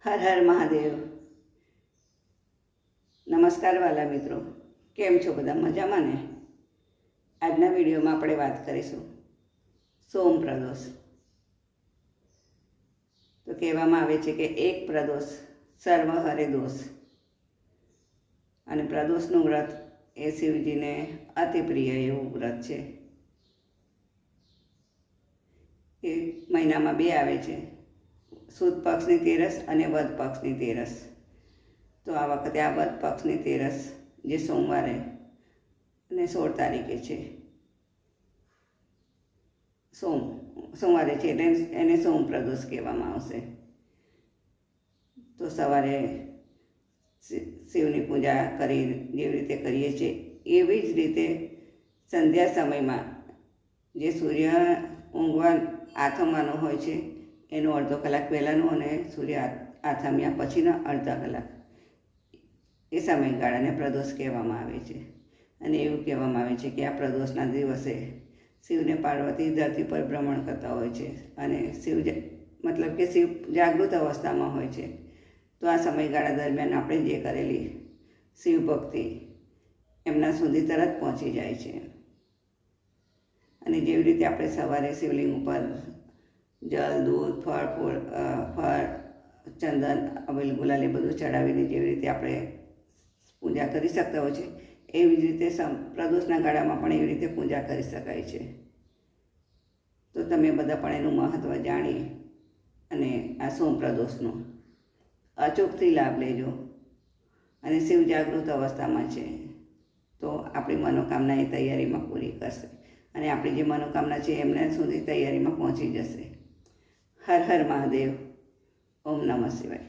હર હર મહાદેવ। નમસ્કાર વાલા મિત્રો, કેમ છો બધા? મજામાં ને? આજના વિડીયોમાં આપણે વાત કરીશું સોમ પ્રદોષ। તો કહેવામાં આવે છે કે એક પ્રદોષ સર્વ હરે દોષ, અને પ્રદોષનું વ્રત એ શિવજીને અતિ પ્રિય એવું વ્રત છે। એ મહિનામાં બે આવે છે, સુદ પક્ષની તેરસ અને વદ પક્ષની તેરસ। તો આ વખતે આ વદ પક્ષની તેરસ જે સોમવારે અને 16 તારીખે છે, સોમવારે છે, એટલે એને સોમ પ્રદોષ કહેવામાં આવશે। તો સવારે શિવની પૂજા કરી જેવી રીતે કરીએ છીએ એવી જ રીતે સંધ્યા સમયમાં જે સૂર્ય ઊંઘવા આથમવાનો હોય છે એનો અડધો કલાક પહેલાંનું અને સૂર્ય આથમ્યા પછીના અડધા કલાક એ સમયગાળાને પ્રદોષ કહેવામાં આવે છે। અને એવું કહેવામાં આવે છે કે આ પ્રદોષના દિવસે શિવને પાર્વતી ધરતી પર ભ્રમણ કરતા હોય છે, અને શિવ મતલબ કે શિવ જાગૃત અવસ્થામાં હોય છે। તો આ સમયગાળા દરમિયાન આપણે જે કરેલી શિવ ભક્તિ એમના સુધી તરત પહોંચી જાય છે। અને જેવી રીતે આપણે સવારે શિવલિંગ ઉપર જલ, દૂધ, ફળ, ચંદન, અબીલ, ગુલાલ એ બધું ચડાવીને જેવી રીતે આપણે પૂજા કરી શકતા હોય છે, એવી જ રીતે પ્રદોષના ગાળામાં પણ એવી રીતે પૂજા કરી શકાય છે। તો તમે બધા પણ એનું મહત્ત્વ જાણી અને આ સોમ પ્રદોષનો અચૂકથી લાભ લેજો। અને શિવ જાગૃત અવસ્થામાં છે તો આપણી મનોકામના એ તૈયારીમાં પૂરી કરશે, અને આપણી જે મનોકામના છે એમના સુધી તૈયારીમાં પહોંચી જશે। હર હર મહાદેવ। ઓમ નમઃ શિવાય।